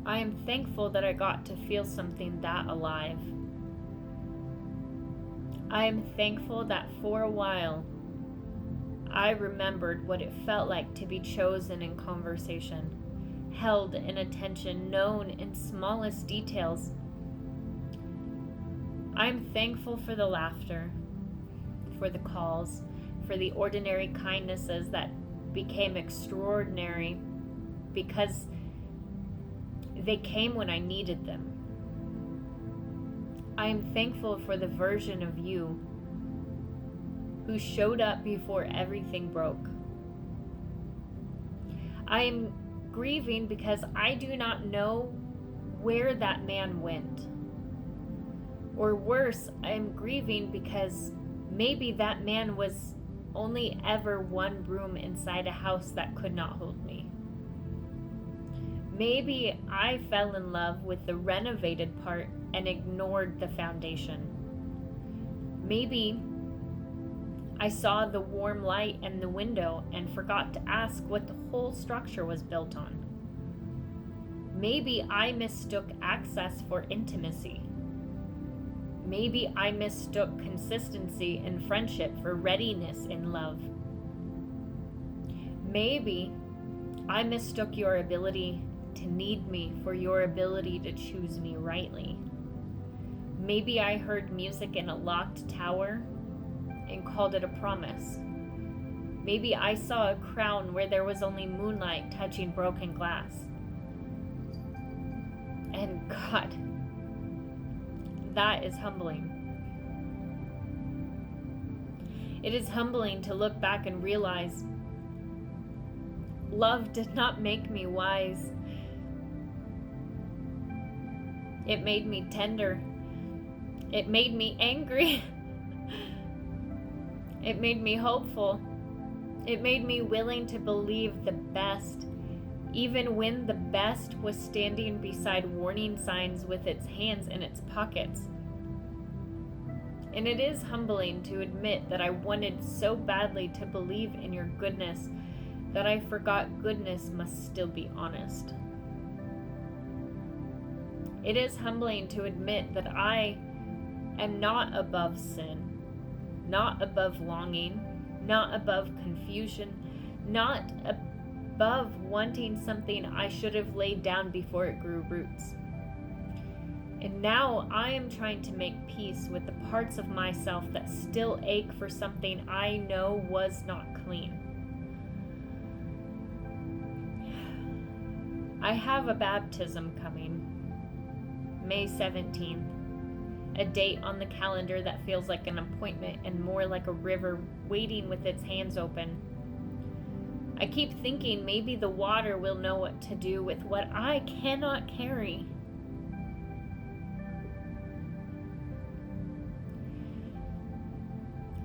I am thankful that I got to feel something that alive. I am thankful that for a while, I remembered what it felt like to be chosen in conversation, held in attention, known in smallest details. I'm thankful for the laughter, for the calls, for the ordinary kindnesses that became extraordinary because they came when I needed them. I am thankful for the version of you who showed up before everything broke. I am grieving because I do not know where that man went. Or worse, I am grieving because maybe that man was only ever one room inside a house that could not hold me. Maybe I fell in love with the renovated part and ignored the foundation. Maybe I saw the warm light in the window and forgot to ask what the whole structure was built on. Maybe I mistook access for intimacy. Maybe I mistook consistency in friendship for readiness in love. Maybe I mistook your ability to need me for your ability to choose me rightly. Maybe I heard music in a locked tower and called it a promise. Maybe I saw a crown where there was only moonlight touching broken glass. And God, that is humbling. It is humbling to look back and realize love did not make me wise. It made me tender. It made me angry. It made me hopeful. It made me willing to believe the best, even when the best was standing beside warning signs with its hands in its pockets. And it is humbling to admit that I wanted so badly to believe in your goodness that I forgot goodness must still be honest. It is humbling to admit that I am not above sin, not above longing, not above confusion, not above wanting something I should have laid down before it grew roots. And now I am trying to make peace with the parts of myself that still ache for something I know was not clean. I have a baptism coming, May 17th, a date on the calendar that feels like an appointment and more like a river waiting with its hands open. I keep thinking maybe the water will know what to do with what I cannot carry.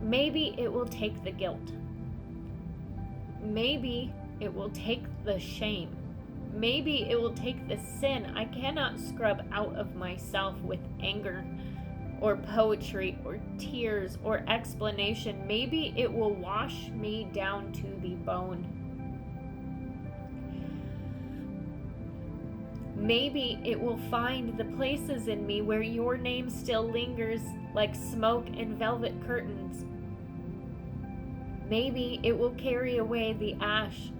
Maybe it will take the guilt. Maybe it will take the shame. Maybe it will take the sin I cannot scrub out of myself with anger or poetry or tears or explanation. Maybe it will wash me down to the bone. Maybe it will find the places in me where your name still lingers like smoke in velvet curtains. Maybe it will carry away the ash.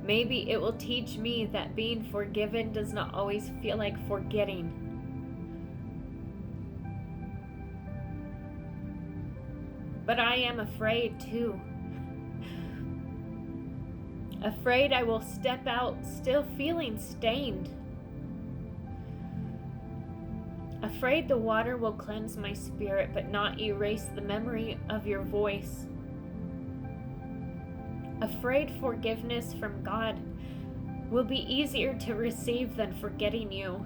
Maybe it will teach me that being forgiven does not always feel like forgetting. But I am afraid too. Afraid I will step out still feeling stained. Afraid the water will cleanse my spirit but not erase the memory of your voice. Afraid forgiveness from God will be easier to receive than forgetting you.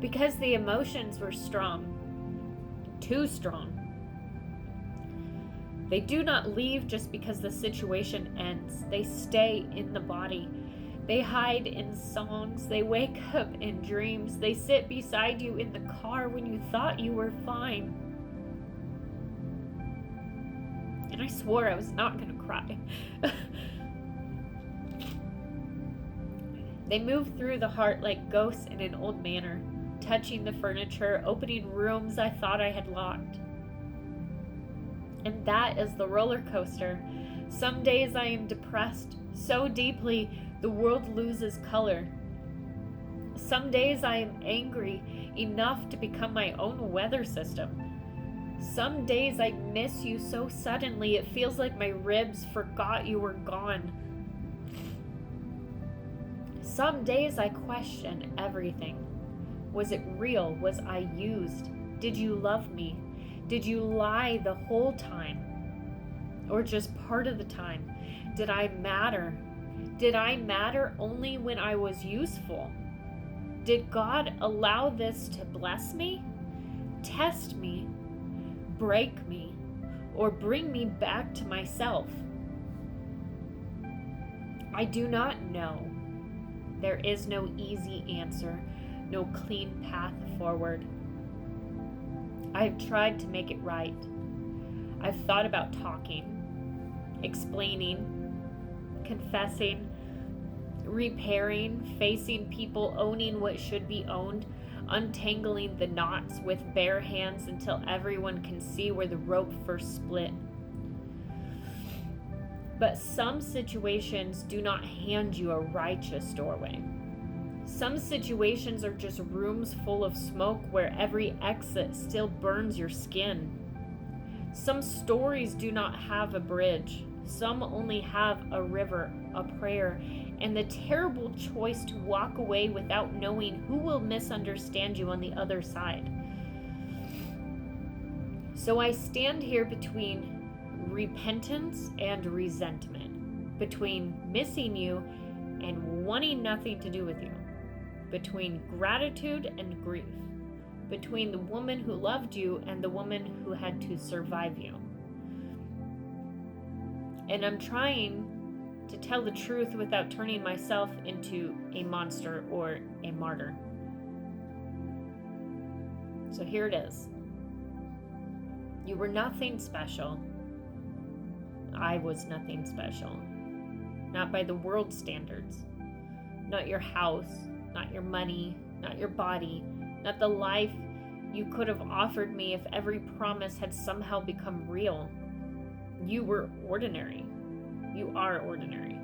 Because the emotions were strong, too strong. They do not leave just because the situation ends. They stay in the body. They hide in songs. They wake up in dreams. They sit beside you in the car when you thought you were fine. and I swore I was not going to cry. They moved through the heart like ghosts in an old manor, touching the furniture, opening rooms I thought I had locked. And that is the roller coaster. Some days I am depressed so deeply the world loses color. Some days I am angry enough to become my own weather system. Some days I miss you so suddenly it feels like my ribs forgot you were gone. Some days I question everything. Was it real? Was I used? Did you love me? Did you lie the whole time? Or just part of the time? Did I matter? Did I matter only when I was useful? Did God allow this to bless me, test me, break me, or bring me back to myself? I do not know. There is no easy answer, no clean path forward. I have tried to make it right. I've thought about talking, explaining, confessing, repairing, facing people, owning what should be owned, untangling the knots with bare hands until everyone can see where the rope first split. But some situations do not hand you a righteous doorway. Some situations are just rooms full of smoke where every exit still burns your skin. Some stories do not have a bridge. Some only have a river, a prayer, and the terrible choice to walk away without knowing who will misunderstand you on the other side. So I stand here between repentance and resentment, between missing you and wanting nothing to do with you, between gratitude and grief, between the woman who loved you and the woman who had to survive you. And I'm trying to tell the truth without turning myself into a monster or a martyr. So here it is. You were nothing special. I was nothing special. Not by the world's standards. Not your house, not your money, not your body, not the life you could have offered me if every promise had somehow become real. You were ordinary. You are ordinary.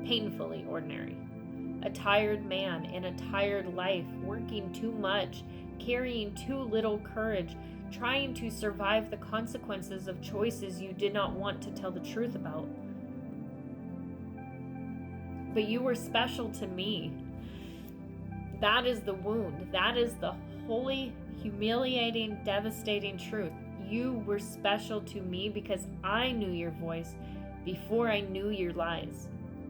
Painfully ordinary. A tired man in a tired life, working too much, carrying too little courage, trying to survive the consequences of choices you did not want to tell the truth about. But you were special to me. That is the wound. That is the holy, humiliating, devastating truth. You were special to me because I knew your voice before I knew your lies.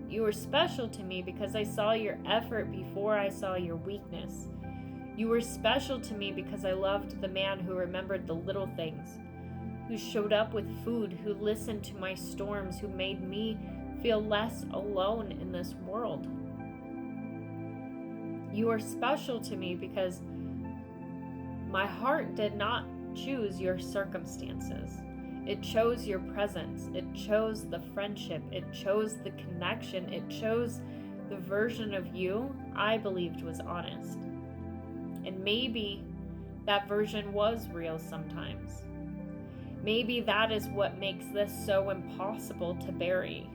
You were special to me because I saw your effort before I saw your weakness. You were special to me because I loved the man who remembered the little things, who showed up with food, who listened to my storms, who made me feel less alone in this world. You are special to me because my heart did not choose your circumstances. It chose your presence. It chose the friendship. It chose the connection. It chose the version of you I believed was honest. And maybe that version was real sometimes. Maybe that is what makes this so impossible to bury.